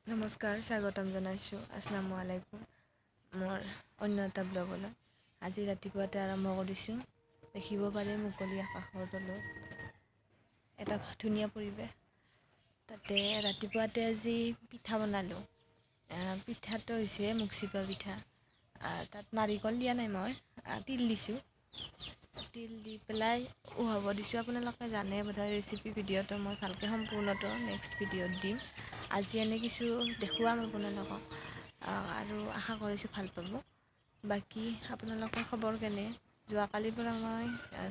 নমস্কাৰ, স্বাগতম জনাইছোঁ। আসসালামু আলাইকুম। মোৰ অন্য এটা ব্লগলৈ আজি ৰাতিপুৱাতে আৰম্ভ কৰিছোঁ। দেখিব পাৰে মুকলি আকাশৰ তলত এটা ধুনীয়া পৰিৱেশ। তাতে ৰাতিপুৱাতে আজি পিঠা বনালোঁ। পিঠাটো হৈছে মুগচিপা পিঠা। তাত নাৰিকল দিয়া নাই, মই তিল দিছোঁ। তিল দি পেলাই উহাব দিছোঁ। আপোনালোকে জানে বোধহয় ৰেচিপি ভিডিঅ'টো মই ভালকৈ সম্পূৰ্ণটো নেক্সট ভিডিঅ'ত দিম। আজি এনে কিছু দেখুৱাম আপোনালোকক আৰু আশা কৰিছোঁ ভাল পাব। বাকী আপোনালোকৰ খবৰ কেনে? যোৱাকালিৰ পৰা মই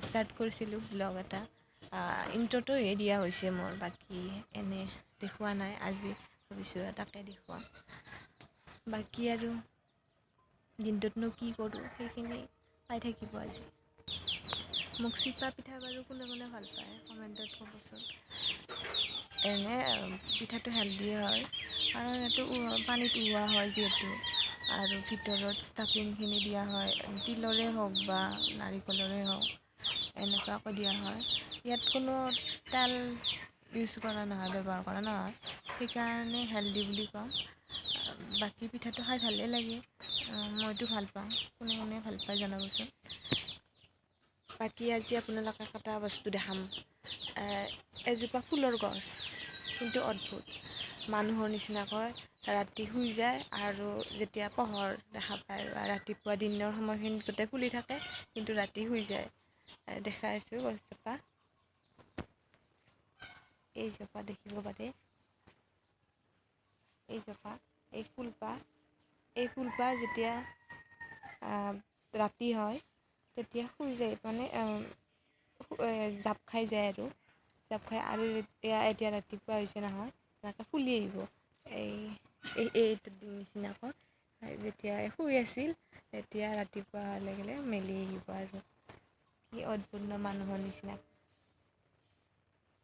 ষ্টাৰ্ট কৰিছিলোঁ ব্লগ এটা। ইণ্ট্ৰটোহে দিয়া হৈছে মোৰ, বাকী এনে দেখুওৱা নাই। আজি ভাবিছোঁ তাকে দেখুৱাম। বাকী আৰু দিনটোতনো কি কৰোঁ সেইখিনি চাই থাকিব আজি। মুগচিপা পিঠা বাৰু কোনে কোনে ভাল পায় কমেণ্টত ক'বচোন। এনে পিঠাটো হেল্ডিয়ে হয়, কাৰণ এইটো পানীত উহোৱা হয় যিহেতু, আৰু ভিতৰত ষ্টাফিংখিনি দিয়া হয়, তিলৰে হওক বা নাৰিকলৰে হওক এনেকুৱাকৈ দিয়া হয়। ইয়াত কোনো তেল ইউজ কৰা নহয়, ব্যৱহাৰ কৰা নহয়, সেইকাৰণে হেল্ডি বুলি কওঁ। বাকী পিঠাটো খাই ভালেই লাগে, মইতো ভাল পাওঁ। কোনে কোনে ভাল পায় জনাবচোন। বাকী আজি আপোনালোকে এটা বস্তু দেখাম। এজোপা ফুলৰ গছ, কিন্তু অদ্ভুত। মানুহৰ নিচিনাকৈ ৰাতি শুই যায় আৰু যেতিয়া পোহৰ দেখা পায় বা ৰাতিপুৱা দিনৰ সময়খিনিত গোটেই ফুলি থাকে, কিন্তু ৰাতি শুই যায়। দেখাইছোঁ গছজোপা। এইজোপা দেখিব পাৰে, এইজোপা এই ফুলপাহ যেতিয়া ৰাতি হয় তেতিয়া শুই যায়, মানে জাপ খাই যায় আৰু এতিয়া ৰাতিপুৱা হৈছে নহয়, এনেকৈ ফুলি আহিব। এইটো নিচিনাকৈ যেতিয়া শুই আছিল তেতিয়া ৰাতিপুৱা হ'লে গ'লে মেলি আহিব। আৰু কি অদ্ভুত ন, মানুহৰ নিচিনা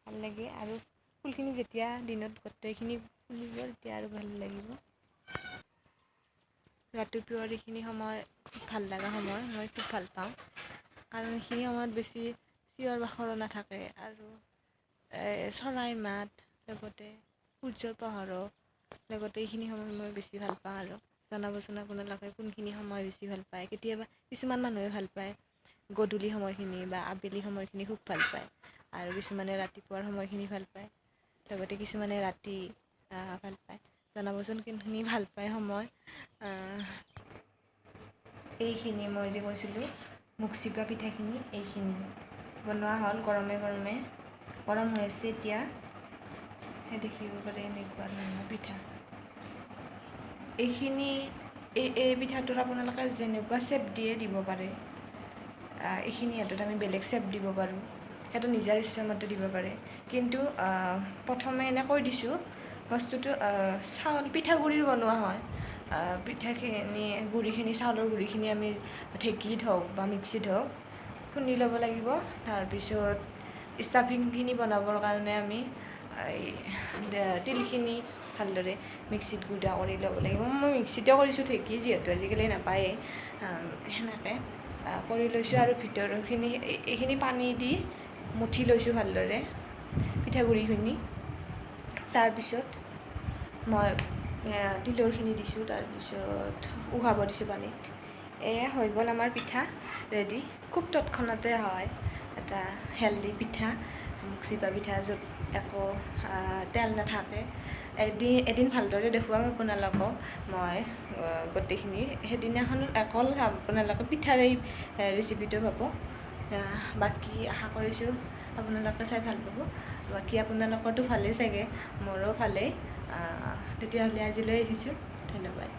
ভাল লাগে। আৰু ফুলখিনি যেতিয়া দিনত গোটেইখিনি ফুলিব তেতিয়া আৰু ভাল লাগিব। ৰাতিপুৱাৰ এইখিনি সময় খুব ভাল লগা সময়, মই খুব ভাল পাওঁ, কাৰণ এইখিনি সময়ত বেছি চিঞৰ বাখৰো নাথাকে আৰু চৰাইৰ মাত, লগতে সূৰ্যৰ পোহৰো, লগতে এইখিনি সময় মই বেছি ভাল পাওঁ। আৰু জনাবচোন আপোনালোকে কোনখিনি সময় বেছি ভাল পায়। কেতিয়াবা কিছুমান মানুহে ভাল পায় গধূলি সময়খিনি বা আবেলি সময়খিনি খুব ভাল পায়, আৰু কিছুমানে ৰাতিপুৱাৰ সময়খিনি ভাল পায়, লগতে কিছুমানে ৰাতি ভাল পায়। জনাবচোন কোনখিনি ভাল পায় সময়। এইখিনি মই যে কৈছিলোঁ মুগচিপা পিঠাখিনি, এইখিনি বনোৱা হ'ল গৰমে গৰমে, গৰম হৈ আছে এতিয়া। সেই দেখিব পাৰে এনেকুৱা ধৰণৰ পিঠা। এইখিনি এই পিঠাটোৰ আপোনালোকে যেনেকুৱা শ্বেপ দিয়ে দিব পাৰে। এইখিনি সিহঁতত আমি বেলেগ শ্বেপ দিব পাৰোঁ, সেইটো নিজৰ ইচ্ছামতে দিব পাৰে। কিন্তু প্ৰথমে এনে কৈ দিছোঁ, বস্তুটো পিঠাগুড়িৰ বনোৱা হয়। পিঠাখিনি গুড়িখিনি, চাউলৰ গুড়িখিনি আমি ঢেঁকীত হওক বা মিক্সিত হওক খুন্দি ল'ব লাগিব। তাৰপিছত ষ্টাফিংখিনি বনাবৰ কাৰণে আমি তিলখিনি ভালদৰে মিক্সিত গুড়া কৰি ল'ব লাগিব। মই মিক্সিতে কৰিছোঁ, ঢেঁকী যিহেতু আজিকালি নাপায়েই, সেনেকৈ কৰি লৈছোঁ। আৰু ভিতৰৰখিনি এইখিনি পানী দি মুঠি লৈছোঁ ভালদৰে পিঠাগুড়িখিনি। তাৰপিছত মই তিলৰখিনি দিছোঁ, তাৰপিছত উহাব দিছোঁ পানীত। এয়া হৈ গ'ল আমাৰ পিঠা ৰেডি। খুব তৎক্ষণাতে হয়, এটা হেল্ডি পিঠা, মুগচিপা পিঠা, য'ত একো তেল নাথাকে। এদিন ভালদৰে দেখুৱাম আপোনালোকক মই গোটেইখিনি। সেইদিনাখন অকল আপোনালোকে পিঠাৰেই ৰেচিপিটো পাব। বাকী আশা কৰিছোঁ আপোনালোকে চাই ভাল পাব। বাকী আপোনালোকৰতো ভালেই চাগে, মোৰো ভালেই। তেতিয়াহ'লে আজিলৈ আহিছোঁ, ধন্যবাদ।